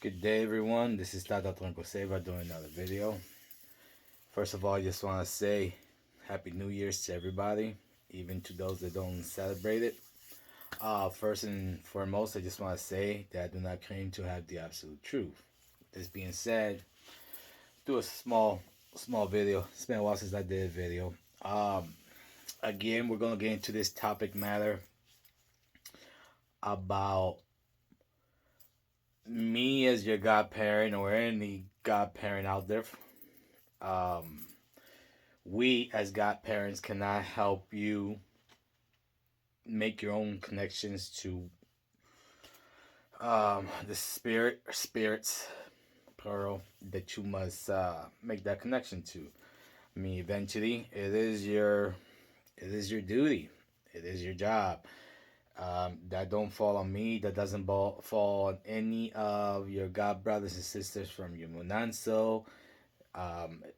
Good day, everyone. This is Tata Seva doing another video. First of all, I just want to say Happy New Year's to everybody, even to those that don't celebrate it. First and foremost, I just want to say that I do not claim to have the absolute truth. This being said, do a small video. It's been a while since I did a video. Again, we're gonna get into this topic matter about me as your godparent or any godparent out there. Um, we as godparents cannot help you make your own connections to the spirits, plural, that you must make that connection to. I mean, eventually, it is your duty, it is your job. That don't fall on me. That doesn't fall on any of your god brothers and sisters from your munanso.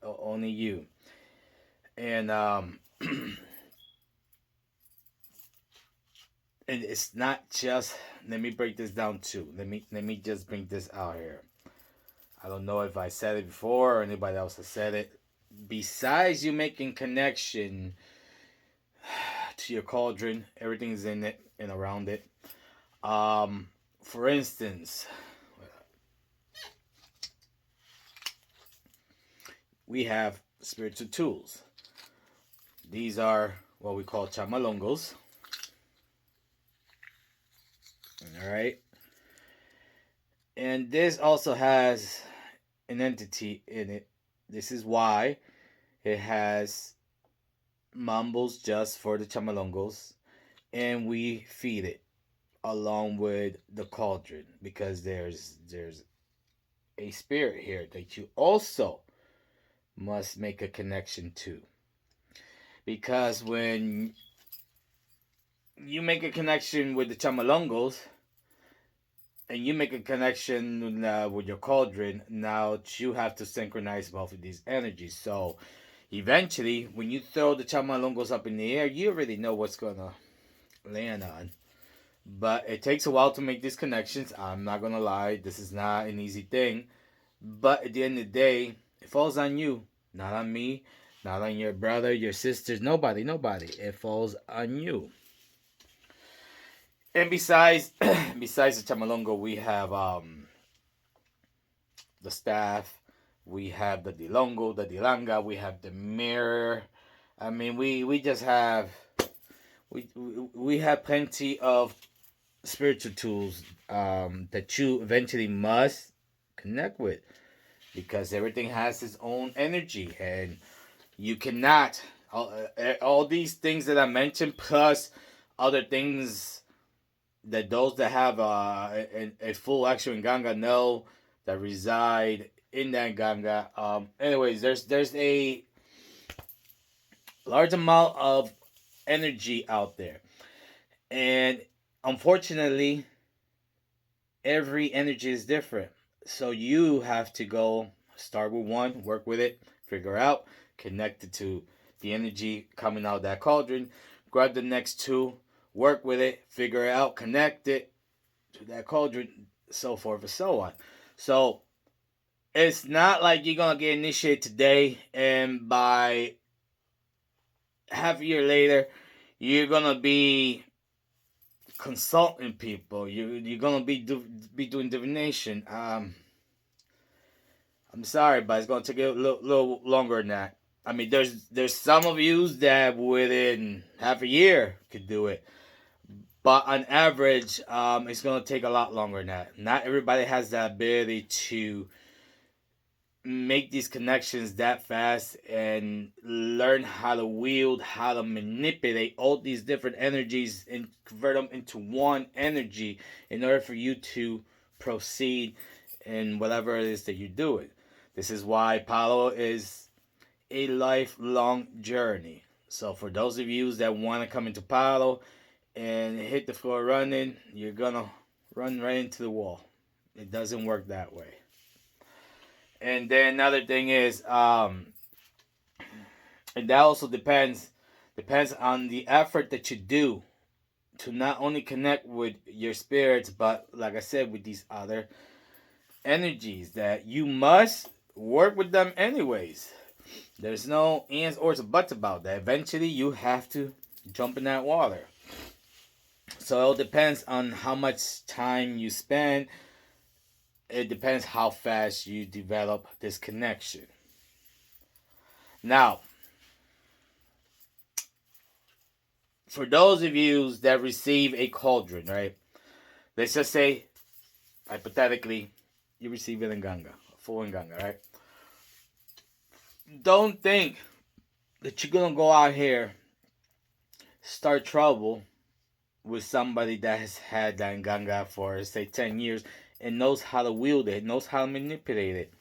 Only you. And and it's not just. Let me break this down too. Let me just bring this out here. I don't know if I said it before or anybody else has said it. Besides you making connection to your cauldron, everything's in it and around it. For instance, we have spiritual tools. These are what we call chamalongos. All right. And this also has an entity in it. This is why it has mumbles just for the chamalongos, and we feed it along with the cauldron because there's a spirit here that you also must make a connection to, because when you make a connection with the chamalongos and you make a connection with your cauldron, now you have to synchronize both of these energies. So eventually, when you throw the chamalongos up in the air, you already know what's gonna land on. But it takes a while to make these connections. I'm not gonna lie, this is not an easy thing. But at the end of the day, it falls on you, not on me, not on your brother, your sisters, nobody. It falls on you. And besides, besides the chamalongo, we have the staff, we have the dilongo, the dilanga, we have the mirror. I mean, we just have we have plenty of spiritual tools that you eventually must connect with, because everything has its own energy, and you cannot all these things that I mentioned plus other things that those that have a full actual ganga know that reside in that ganga. Anyways, there's a large amount of energy out there, and unfortunately, every energy is different. So you have to go start with one, work with it, figure out, connect it to the energy coming out of that cauldron, grab the next two, work with it, figure it out, connect it to that cauldron, so forth and so on. So it's not like you're gonna get initiated today and by half a year later you're gonna be consulting people. You're gonna be doing divination. I'm sorry, but it's gonna take a little longer than that. I mean, there's some of you that within half a year could do it, but on average, it's gonna take a lot longer than that. Not everybody has the ability to make these connections that fast and learn how to wield, how to manipulate all these different energies and convert them into one energy in order for you to proceed in whatever it is that you do it. This is why Palo is a lifelong journey. So for those of you that want to come into Palo and hit the floor running, you're gonna run right into the wall. It doesn't work that way. And then another thing is, and that also depends on the effort that you do to not only connect with your spirits, but like I said, with these other energies that you must work with them anyways. There's no ands, ors, or buts about that. Eventually, you have to jump in that water. So it depends on how much time you spend. It depends how fast you develop this connection. Now, for those of you that receive a cauldron, right? Let's just say, hypothetically, you receive an Nganga, a full Nganga, right? Don't think that you're gonna go out here, start trouble with somebody that has had that Nganga for, say, 10 years and knows how to wield it, knows how to manipulate it.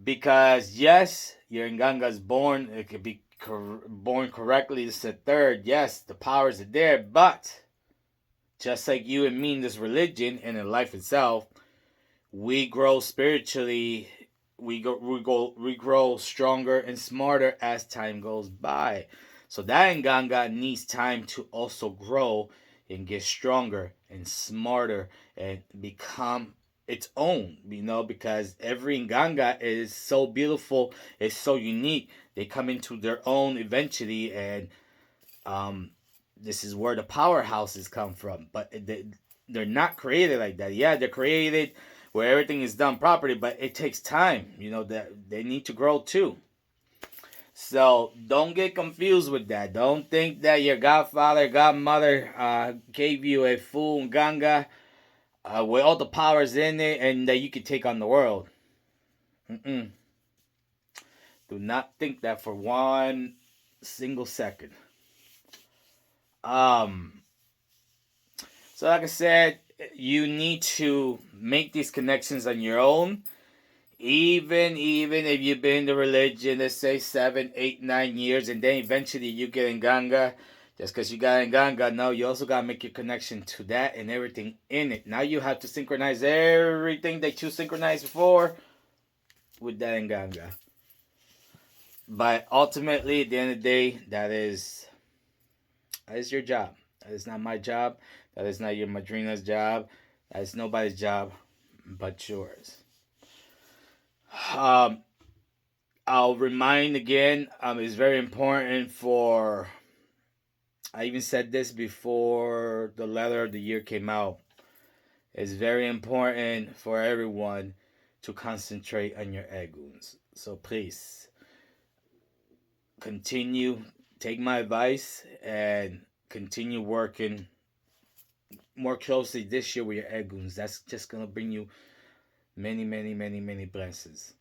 Because, yes, your Nganga is born, it could be born correctly. This is the third. Yes, the powers are there, but just like you and me in this religion and in life itself, we grow spiritually. We grow stronger and smarter as time goes by. So that Nganga needs time to also grow and get stronger and smarter and become its own, because every Nganga is so beautiful, it's so unique. They come into their own eventually, and this is where the powerhouses come from. But they're not created like that. Yeah, they're created where everything is done properly, but it takes time. That they need to grow too. So don't get confused with that. Don't think that your godfather, godmother gave you a full Nganga with all the powers in it and that you could take on the world. Mm-mm. Do not think that for one single second. So like I said, you need to make these connections on your own. Even if you've been in the religion, let's say 7, 8, 9 years, and then eventually you get in Nganga, just because you got in Nganga, no, you also got to make your connection to that and everything in it. Now you have to synchronize everything that you synchronized before with that in Nganga. But ultimately, at the end of the day, that is your job. That is not my job. That is not your madrina's job. That is nobody's job but yours. I'll remind again, it's very important for, I even said this before the letter of the year came out. It's very important for everyone to concentrate on your egguns. So please, continue, take my advice, and continue working more closely this year with your egguns. That's just going to bring you many, many, many, many blessings.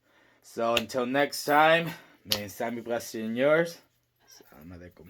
So until next time, may Sami bless you and yours. Assalamu alaikum.